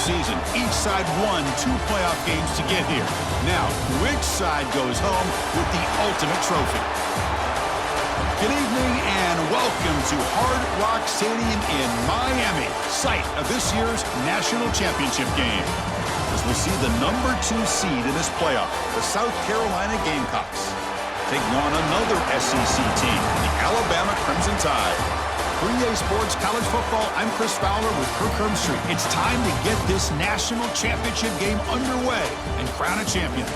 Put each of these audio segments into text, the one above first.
season. Each side won 2 playoff games to get here. Now, which side goes home with the ultimate trophy? Good evening and welcome to Hard Rock Stadium in Miami, site of this year's national championship game. As we'll see the number 2 seed in this playoff, the South Carolina Gamecocks, taking on another SEC team, the Alabama Crimson Tide. For EA Sports College Football, I'm Chris Fowler with Kirk Herbstreit. It's time to get this national championship game underway and crown a champion.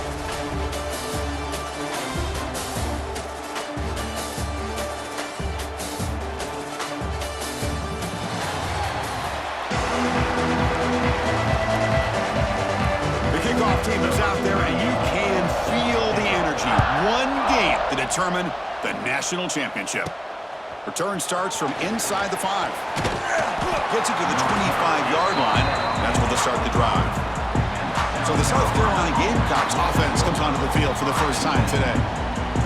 Team is out there, and you can feel the energy. One game to determine the national championship. Return starts from inside the 5. Gets it to the 25-yard line. That's where they'll start the drive. So the South Carolina Gamecocks offense comes onto the field for the first time today.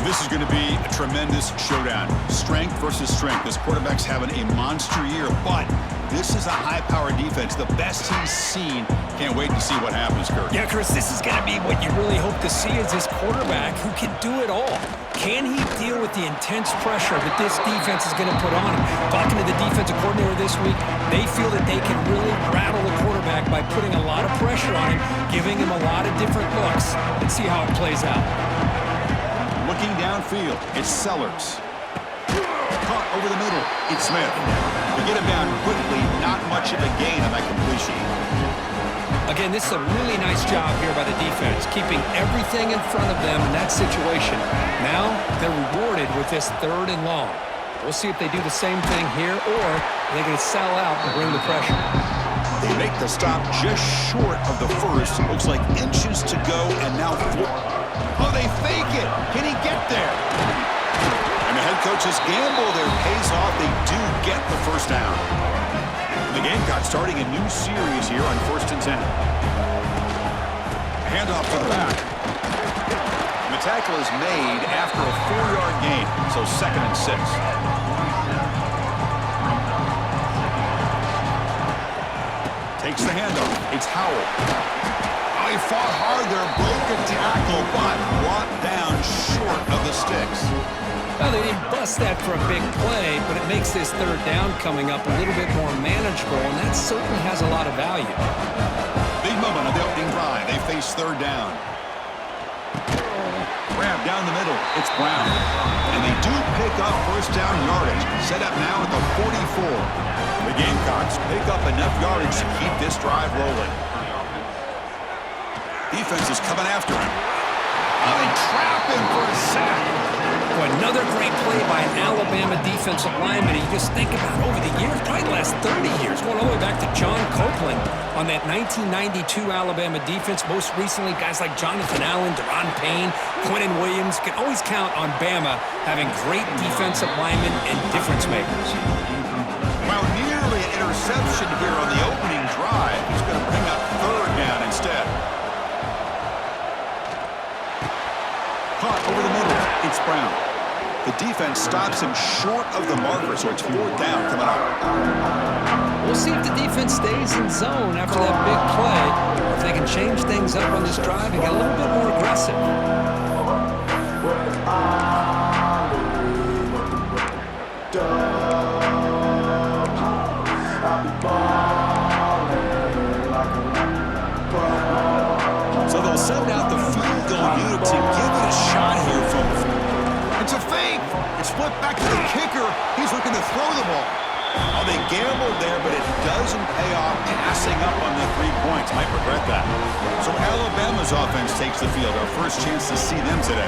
This is going to be a tremendous showdown. Strength versus strength. This quarterback's having a monster year, but this is a high-powered defense, the best he's seen. Can't wait to see what happens, Kirk. Yeah, Chris, this is going to be what you really hope to see is this quarterback who can do it all. Can he deal with the intense pressure that this defense is going to put on him? Talking to the defensive coordinator this week, they feel that they can really rattle the quarterback by putting a lot of pressure on him, giving him a lot of different looks, and see how it plays out. Looking downfield, it's Sellers. Caught over the middle, it's Smith. To get him down quickly, not much of a gain on that completion. Again, this is a really nice job here by the defense, keeping everything in front of them in that situation. Now, they're rewarded with this 3rd and long. We'll see if they do the same thing here, or they're going to sell out and bring the pressure. They make the stop just short of the first. Looks like inches to go, and now 4. Oh, they fake it. Can he get there? And the head coach's gamble there pays off. They do get the first down. The Gamecocks starting a new series here on 1st and 10. Handoff to the back. The tackle is made after a 4-yard gain, so 2nd and 6. Takes the handoff. It's Howell. Oh, he fought hard there, broke a tackle, but brought down short of the sticks. Well, they didn't bust that for a big play, but it makes this 3rd down coming up a little bit more manageable, and that certainly has a lot of value. Big moment of the opening drive. They face 3rd down. Grab down the middle. It's Brown. And they do pick up 1st down yardage. Set up now at the 44. The Gamecocks pick up enough yardage to keep this drive rolling. Defense is coming after him. Oh, they trap him for a sack. Another great play by an Alabama defensive lineman. You just think about over the years, probably the last 30 years, going all the way back to John Copeland on that 1992 Alabama defense. Most recently, guys like Jonathan Allen, Deron Payne, Quentin Williams. Can always count on Bama having great defensive linemen and difference makers. Well, nearly an interception here on the opening drive. He's going to bring up 3rd down instead. Caught over the middle. It's Brown. The defense stops him short of the marker, so it's 4th down coming up. We'll see if the defense stays in zone after that big play, or if they can change things up on this drive and get a little bit more aggressive. So they'll send out the field goal unit to give it a shot here from... It's a fake. It's flipped back to the kicker. He's looking to throw the ball. Oh, they gambled there, but it doesn't pay off passing up on the 3 points. Might regret that. So Alabama's offense takes the field. Our first chance to see them today.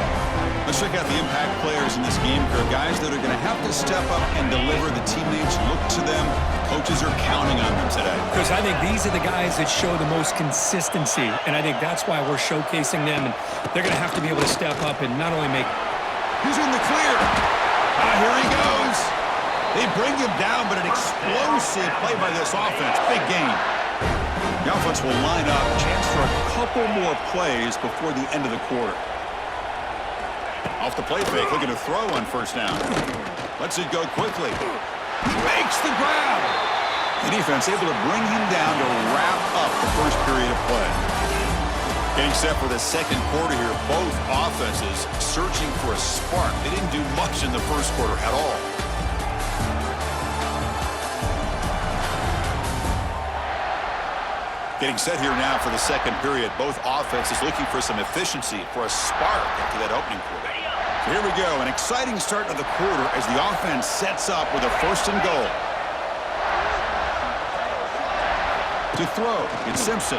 Let's check out the impact players in this game, Kirk. Guys that are going to have to step up and deliver. The teammates look to them. Coaches are counting on them today. Because I think these are the guys that show the most consistency, and I think that's why we're showcasing them. And they're going to have to be able to step up and not only make... He's in the clear. Here he goes. They bring him down, but an explosive play by this offense. Big game. The offense will line up. Chance for a couple more plays before the end of the quarter. Off the play fake, looking to throw on 1st down. Lets it go quickly. Makes the grab. The defense able to bring him down to wrap up the first period of play. Getting set for the second quarter here. Both offenses searching for a spark. They didn't do much in the first quarter at all. Getting set here now for the second period. Both offenses looking for some efficiency, for a spark after that opening quarter. So here we go. An exciting start to the quarter as the offense sets up with a 1st and goal. To throw, it's Simpson.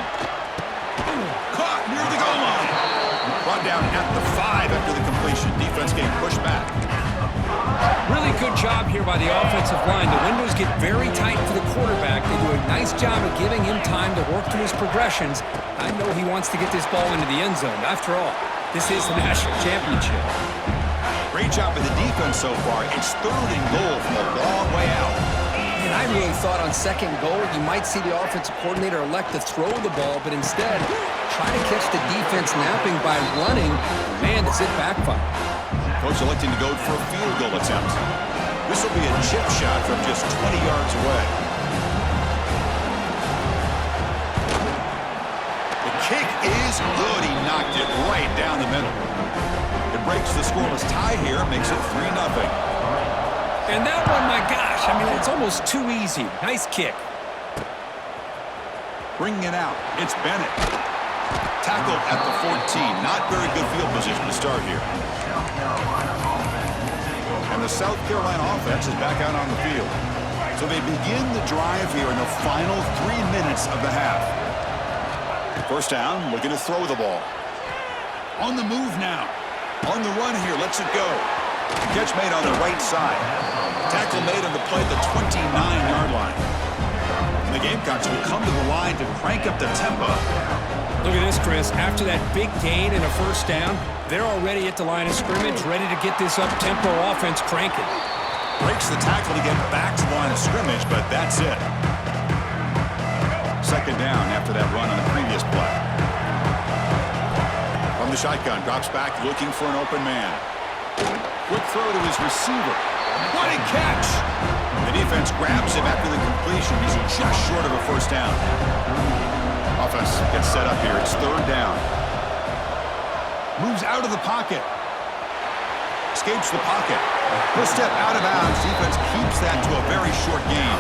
Caught near the goal line. Brought down at the 5 after the completion. Defense getting pushed back. Really good job here by the offensive line. The windows get very tight for the quarterback. They do a nice job of giving him time to work through his progressions. I know he wants to get this ball into the end zone. After all, this is the national championship. Great job by the defense so far. It's 3rd and goal from a long way out. And I really thought on second goal you might see the offensive coordinator elect to throw the ball, but instead try to catch the defense napping by running. Man, does it backfire. Coach electing to go for a field goal attempt. This will be a chip shot from just 20 yards away. The kick is good. He knocked it right down the middle. It breaks the scoreless tie here, makes it 3-0. And that one, my gosh, I mean, it's almost too easy. Nice kick. Bringing it out, it's Bennett. Tackled at the 14. Not very good field position to start here. And the South Carolina offense is back out on the field. So they begin the drive here in the final 3 minutes of the half. First down, looking to throw the ball. On the move now. On the run here, lets it go. Catch made on the right side. Tackle made on the play at the 29-yard line. And the Gamecocks will come to the line to crank up the tempo. Look at this, Chris. After that big gain and a first down, they're already at the line of scrimmage, ready to get this up-tempo offense cranking. Breaks the tackle to get back to the line of scrimmage, but that's it. Second down after that run on the previous play. From the shotgun, drops back looking for an open man. Quick throw to his receiver. What a catch! The defense grabs him after the completion. He's just short of a first down. Offense gets set up here. It's 3rd down. Moves out of the pocket. Escapes the pocket. First step out of bounds. Defense keeps that to a very short gain.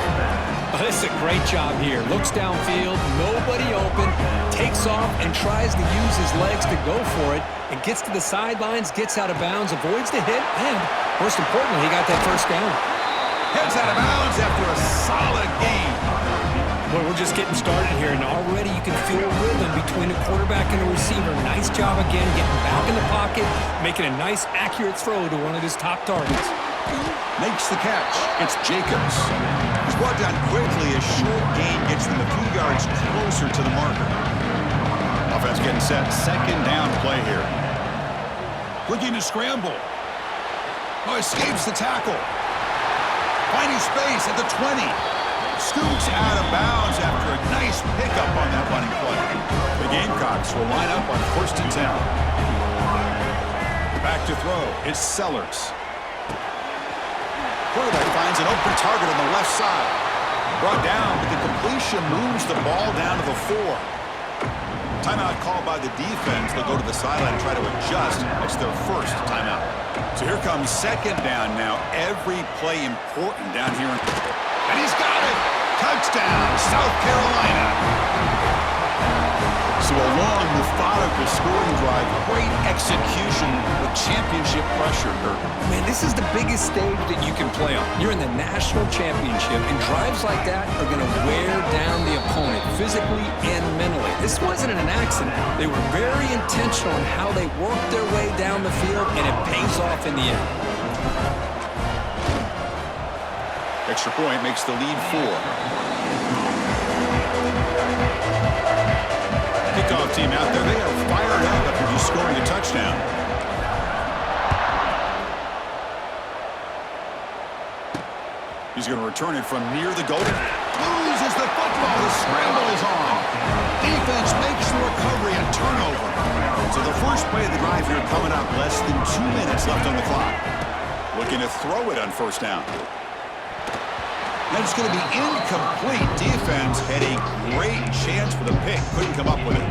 Oh, this is a great job here. Looks downfield, nobody open, takes off and tries to use his legs to go for it, and gets to the sidelines, gets out of bounds, avoids the hit, and most importantly, he got that first down. Heads out of bounds after a solid gain. Boy, we're just getting started here, and already you can feel a rhythm between the quarterback and the receiver. Nice job again, getting back in the pocket, making a nice, accurate throw to one of his top targets. Makes the catch. It's Jacobs. He's brought down quickly. A short gain gets them a few yards closer to the marker. Offense getting set. Second down play here. Looking to scramble. Oh, escapes the tackle. Finding space at the 20. Scoots out of bounds after a nice pickup on that running play. The Gamecocks will line up on 1st and 10. Back to throw. It's Sellers. Quarterback finds an open target on the left side. Brought down, but the completion moves the ball down to the 4. Timeout called by the defense. They'll go to the sideline and try to adjust. It's their first timeout. So here comes second down now. Every play important down here. And he's got it! Touchdown, South Carolina! So a long, methodical scoring drive. Great execution with championship pressure, Kirk. Man, this is the biggest stage that you can play on. You're in the national championship, and drives like that are going to wear down the opponent physically and mentally. This wasn't an accident. They were very intentional in how they worked their way down the field, and it pays off in the end. Extra point makes the lead 4. Kickoff team out there, they are fired up after just scoring a touchdown. He's going to return it from near the goal. Loses the football. The scramble is on. Defense makes the recovery and turnover. So the first play of the drive here coming up. Less than 2 minutes left on the clock. Looking to throw it on first down. That's going to be incomplete. Defense had a great chance for the pick. Couldn't come up with it.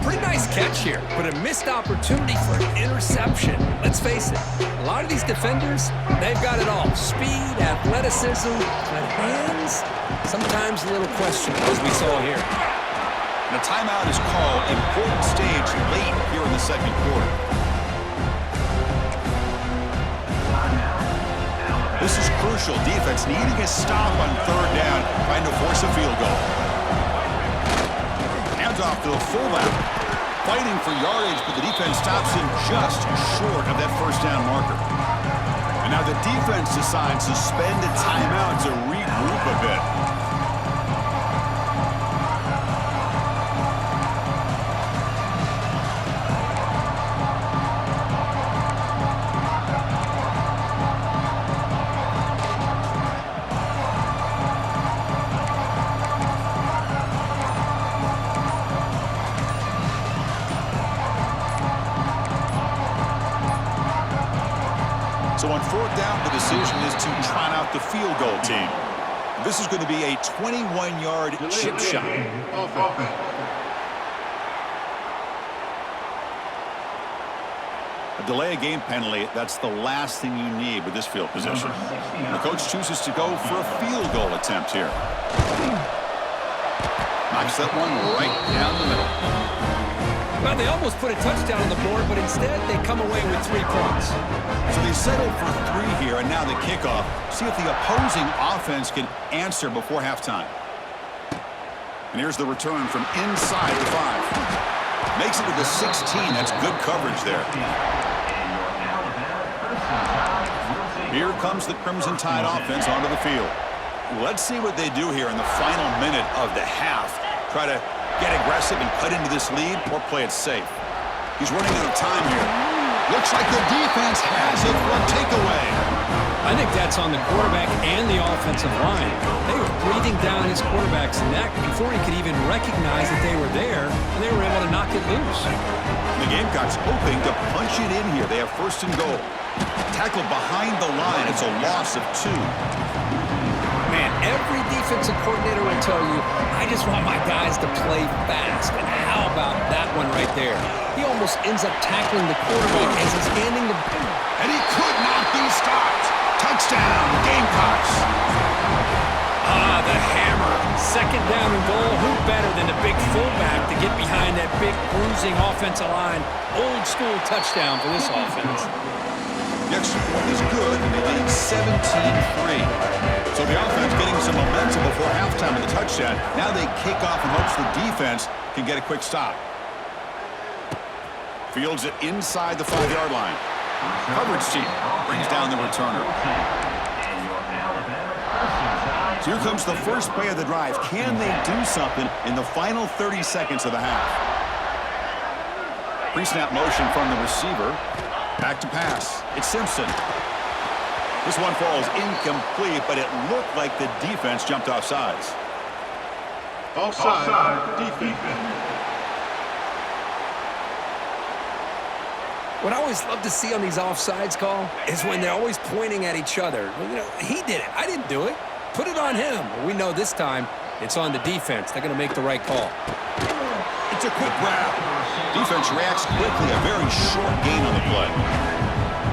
Pretty nice catch here, but a missed opportunity for an interception. Let's face it, a lot of these defenders, they've got it all. Speed, athleticism, but hands, sometimes a little questionable, as we saw here. And a timeout is called. Important stage late here in the second quarter. This is crucial. Defense needing a stop on third down, trying to force a field goal. Hands off to the fullback. Fighting for yardage, but the defense stops him just short of that first down marker. And now the defense decides to spend a timeout to regroup a bit. So on fourth down, the decision is to trot out the field goal team. This is going to be a 21-yard chip shot. A delay of game penalty, that's the last thing you need with this field position. The coach chooses to go for a field goal attempt here. Knocks that one right down the middle. Well, they almost put a touchdown on the board, but instead they come away with 3 points. So they settled for 3 here, and now the kickoff. See if the opposing offense can answer before halftime. And here's the return from inside the 5. Makes it to the 16. That's good coverage there. Here comes the Crimson Tide offense onto the field. Let's see what they do here in the final minute of the half. Try to get aggressive and cut into this lead, or play it safe. He's running out of time here. Looks like the defense has it for a takeaway. I think that's on the quarterback and the offensive line. They were breathing down his quarterback's neck before he could even recognize that they were there, and they were able to knock it loose. The Gamecocks hoping to punch it in here. They have first and goal. Tackled behind the line. It's a loss of 2. Man, every defensive coordinator will tell you, I just want my guys to play fast. And how about that one right there? He almost ends up tackling the quarterback as he's handing the... And he could not be stopped. Touchdown, Gamecocks. Ah, the hammer. Second down and goal. Who better than the big fullback to get behind that big bruising offensive line? Old school touchdown for this offense. The extra point is good, and they lead 17-3. So the offense getting some momentum before halftime with the touchdown. Now they kick off in hopes the defense can get a quick stop. Fields it inside the 5-yard line. Coverage team brings down the returner. So here comes the first play of the drive. Can they do something in the final 30 seconds of the half? Pre-snap motion from the receiver. Back to pass. It's Simpson. This one falls incomplete, but it looked like the defense jumped off sides. Offside defense. What I always love to see on these offsides call is when they're always pointing at each other. You know, he did it. I didn't do it. Put it on him. Well, we know this time it's on the defense. They're going to make the right call. It's a quick grab. Defense reacts quickly. A very short gain on the play.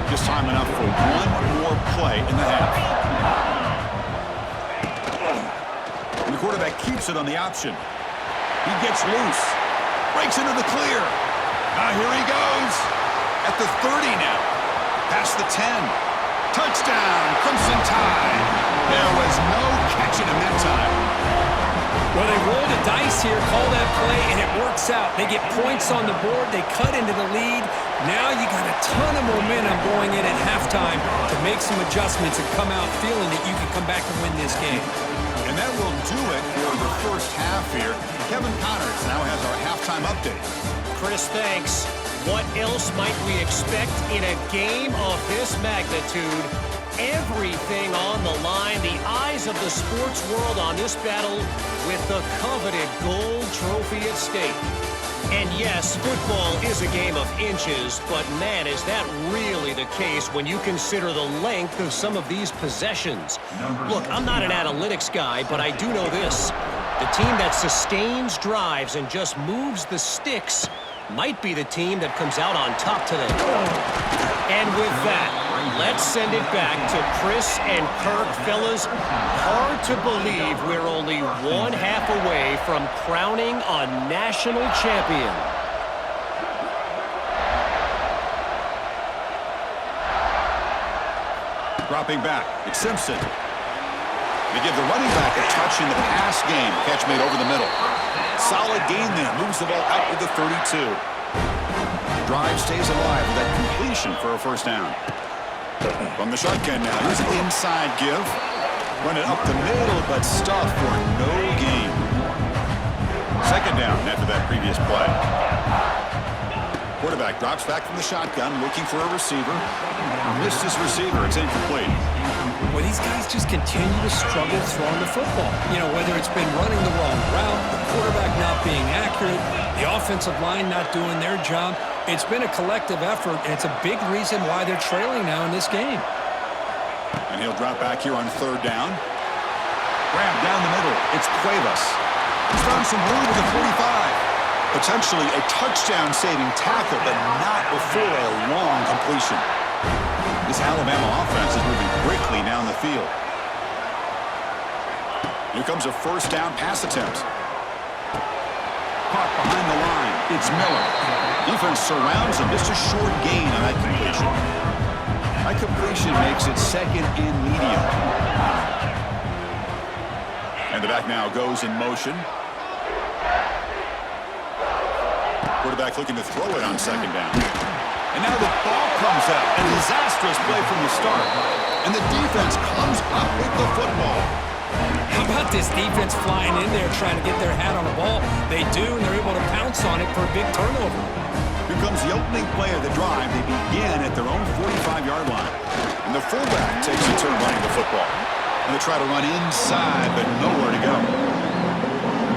Just time enough for one more play in the half. And the quarterback keeps it on the option. He gets loose. Breaks into the clear. Here he goes. At the 30 now. Past the 10. Touchdown, Crimson Tide. There was no catching him that time. Well, they roll the dice here, call that play, and it works out. They get points on the board. They cut into the lead. Now you got a ton of momentum going in at halftime to make some adjustments and come out feeling that you can come back and win this game. And that will do it for the first half here. Kevin Connors now has our halftime update. Chris, thanks. What else might we expect in a game of this magnitude? Everything on the line. The eyes of the sports world on this battle with the coveted gold trophy at stake. And yes, football is a game of inches, but man, is that really the case when you consider the length of some of these possessions. Look, I'm not an analytics guy, but I do know this. The team that sustains drives and just moves the sticks might be the team that comes out on top today. And with that, let's send it back to Chris and Kirk. Fellas, hard to believe we're only one half away from crowning a national champion. Dropping back, it's Simpson. They give the running back a touch in the pass game. Catch made over the middle. Solid gain there. Moves the ball out to the 32. Drive stays alive with that completion for a first down. From the shotgun now, here's an inside give. Run it up the middle, but stuff for no gain. Second down after that previous play. Quarterback drops back from the shotgun, looking for a receiver. Missed his receiver. It's incomplete. Well, these guys just continue to struggle throwing the football. You know, whether it's been running the wrong route, the quarterback not being accurate, the offensive line not doing their job. It's been a collective effort, and it's a big reason why they're trailing now in this game. And he'll drop back here on third down. Grab down the middle. It's Cuevas. He's found some room at the 45. Potentially a touchdown-saving tackle, but not before a long completion. This Alabama offense is moving quickly down the field. Here comes a first down pass attempt. Caught behind the line. It's Miller. Defense surrounds him. Just a short gain on that completion. That completion makes it second and medium. And the back now goes in motion. Quarterback looking to throw it on second down. And now the ball comes out. A disastrous play from the start. And the defense comes up with the football. How about this defense flying in there trying to get their hat on the ball? They do, and they're able to pounce on it for a big turnover. Here comes the opening play of the drive. They begin at their own 45-yard line. And the fullback takes a turn running the football. And they try to run inside, but nowhere to go.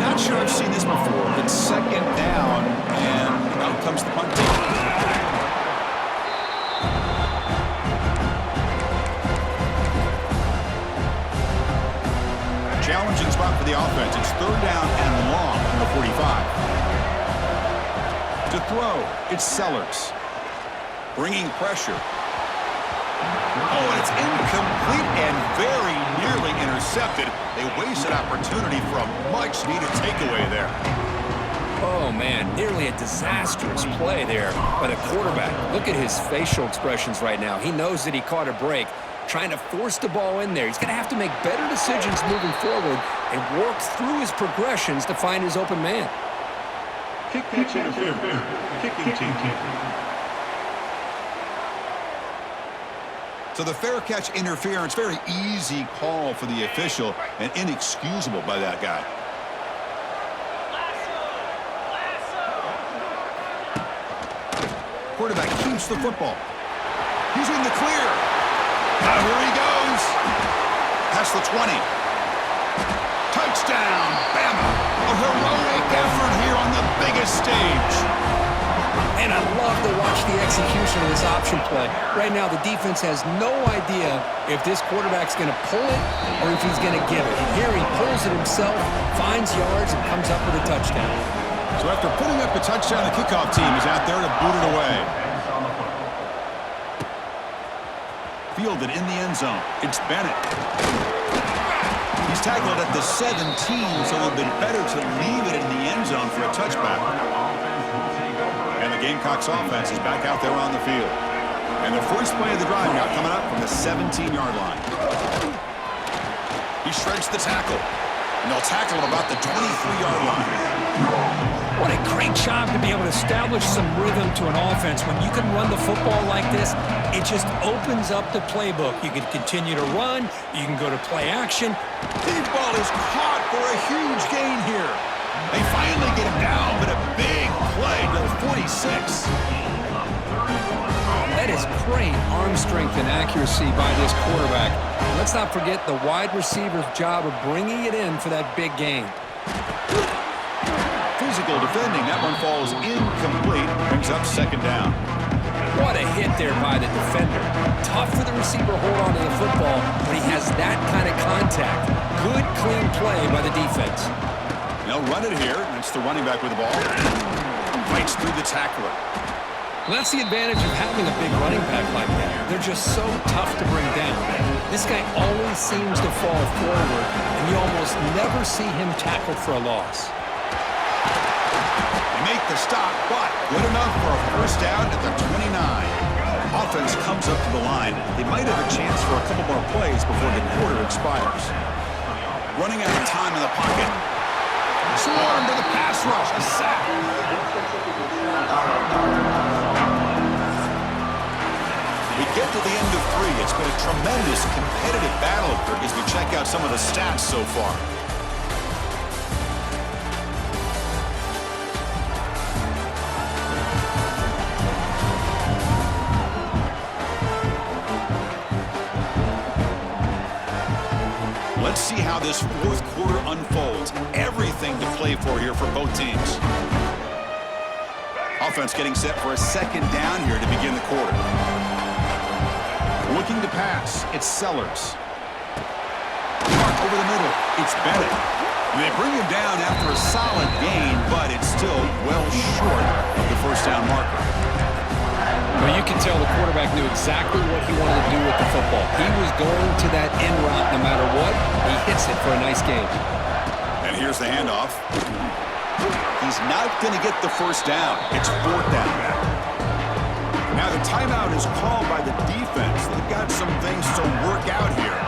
Not sure I've seen this before. It's second down, and out comes the punt team. Challenging spot for the offense. It's third down and long from the 45. To throw, it's Sellers. Bringing pressure. Oh, and it's incomplete and very nearly intercepted. They wasted opportunity for a much-needed takeaway there. Oh, man, nearly a disastrous play there by the quarterback. Look at his facial expressions right now. He knows that he caught a break, trying to force the ball in there. He's going to have to make better decisions moving forward and work through his progressions to find his open man. Kick catch interference. Kicking team. So the fair catch interference, very easy call for the official and inexcusable by that guy. Quarterback keeps the football. He's in the clear. Now here he goes. Past the 20. Touchdown, Bama. A heroic effort here on the biggest stage. And I love to watch the execution of this option play. Right now, the defense has no idea if this quarterback's going to pull it or if he's going to give it. Here he pulls it himself, finds yards, and comes up with a touchdown. So after putting up the touchdown, the kickoff team is out there to boot it away. Fielded in the end zone. It's Bennett. He's tackled at the 17, so it would have been better to leave it in the end zone for a touchback. And the Gamecocks offense is back out there on the field. And the first play of the drive now coming up from the 17-yard line. He shreds the tackle. And they'll tackle him about the 23-yard line. What a great job to be able to establish some rhythm to an offense. When you can run the football like this, it just opens up the playbook. You can continue to run. You can go to play action. Deep ball is caught for a huge gain here. They finally get him down, but a big play to the 46. That That is great arm strength and accuracy by this quarterback. And let's not forget the wide receiver's job of bringing it in for that big gain. Physical defending. That one falls incomplete. Brings up second down. What a hit there by the defender. Tough for the receiver to hold on to the football, but he has that kind of contact. Good, clean play by the defense. They'll run it here. That's the running back with the ball. Fights through the tackler. Well, that's the advantage of having a big running back like that. They're just so tough to bring down. This guy always seems to fall forward, and you almost never see him tackled for a loss. They make the stop, but good enough for a first down at the 29. Offense comes up to the line. They might have a chance for a couple more plays before the quarter expires. Running out of time in the pocket. Swarm to the pass rush. A sack. We get to the end of 3. It's been a tremendous competitive battle as we check out some of the stats so far. Let's see how this fourth quarter unfolds. Everything to play for here for both teams. Offense getting set for a second down here to begin the quarter. Looking to pass, it's Sellers. Over the middle, it's Bennett. And they bring him down after a solid gain, but it's still well short of the first down marker. Well, you can tell the quarterback knew exactly what he wanted to do with the football. He was going to that end route no matter what. He hits it for a nice gain. And here's the handoff. He's not going to get the first down. It's fourth down now. Now the timeout is called by the defense. They've got some things to work out here.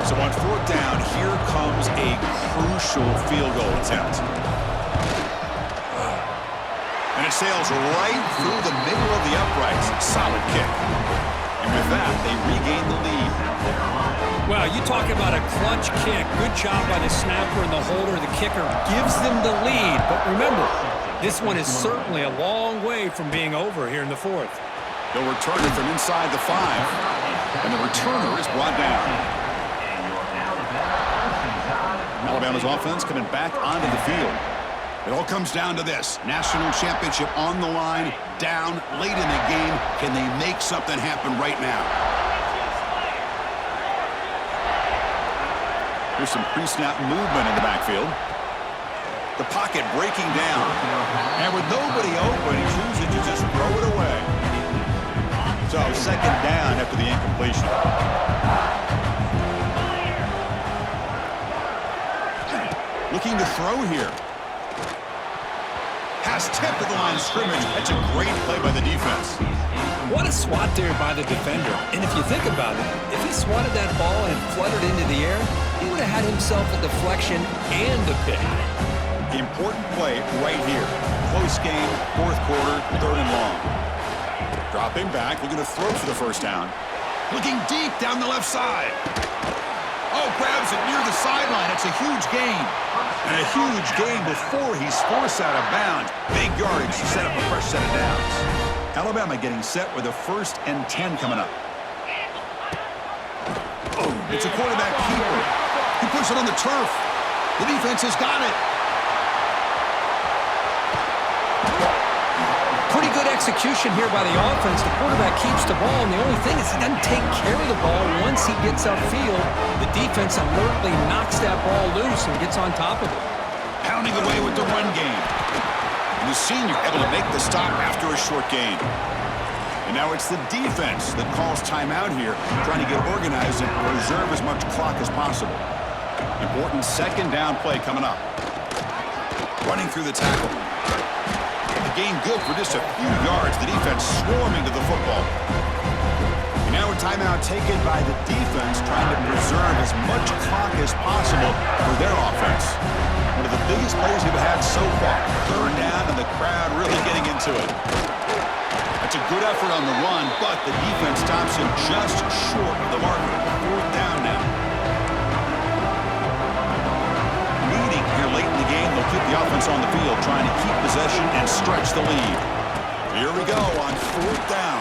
So on fourth down, here comes a crucial field goal attempt. And it sails right through the middle of the uprights. Solid kick. And with that, they regain the lead. Well, you talk about a clutch kick. Good job by the snapper and the holder. The kicker gives them the lead. But remember, this one is certainly a long way from being over here in the fourth. They'll return it from inside the 5. And the returner is brought down. Alabama's offense coming back onto the field. It all comes down to this. National championship on the line, down late in the game. Can they make something happen right now? Here's some pre-snap movement in the backfield. The pocket breaking down. And with nobody open, he chooses to just throw it away. So second down after the incompletion. Looking to throw here. Pass tipped at the line of scrimmage. That's a great play by the defense. What a swat there by the defender. And if you think about it, if he swatted that ball and fluttered into the air, he would have had himself a deflection and a pick. The important play right here. Close game, fourth quarter, third and long. Dropping back, looking to throw for the first down. Looking deep down the left side. Oh, grabs it near the sideline. It's a huge gain. And a huge gain before he's forced out of bounds. Big yardage to set up a fresh set of downs. Alabama getting set with a 1st and 10 coming up. Oh, it's a quarterback keeper. He puts it on the turf. The defense has got it. Pretty good execution here by the offense. The quarterback keeps the ball, and the only thing is he doesn't take care of the ball once he gets upfield. The defense alertly knocks that ball loose and gets on top of it. Pounding away with the run game. And the senior able to make the stop after a short gain. And now it's the defense that calls timeout here, trying to get organized and preserve as much clock as possible. Important second down play coming up. Running through the tackle. The gain good for just a few yards. The defense swarming to the football. And now a timeout taken by the defense, trying to preserve as much clock as possible for their offense. One of the biggest plays we've had so far. Third down and the crowd really getting into it. That's a good effort on the run, but the defense stops him just short of the marker. Fourth down now. Leading here late in the game, they'll keep the offense on the field, trying to keep possession and stretch the lead. Here we go on fourth down.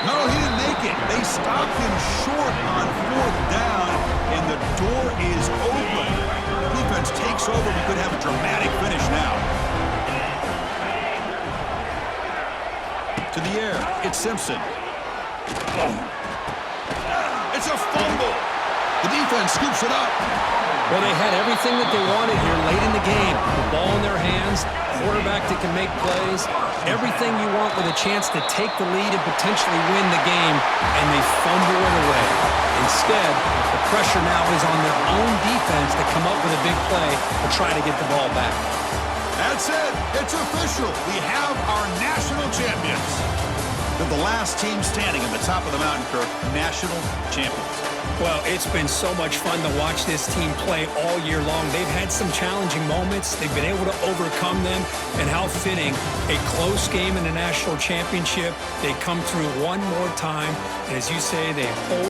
No, he didn't make it. They stopped him short on 4th down, and the door is open. Defense takes over. We could have a dramatic finish now. To the air, it's Simpson. It's a fumble. The defense scoops it up. Well, they had everything that they wanted here late in the game. The ball in their hands, quarterback that can make plays, everything you want with a chance to take the lead and potentially win the game, and they fumble it away. Instead, the pressure now is on their own defense to come up with a big play to try to get the ball back. That's it. It's official. We have our national champions. They're the last team standing at the top of the mountain, Kirk. National champions. Well, it's been so much fun to watch this team play all year long. They've had some challenging moments. They've been able to overcome them. And how fitting, a close game in the national championship. They come through one more time. And as you say, they hold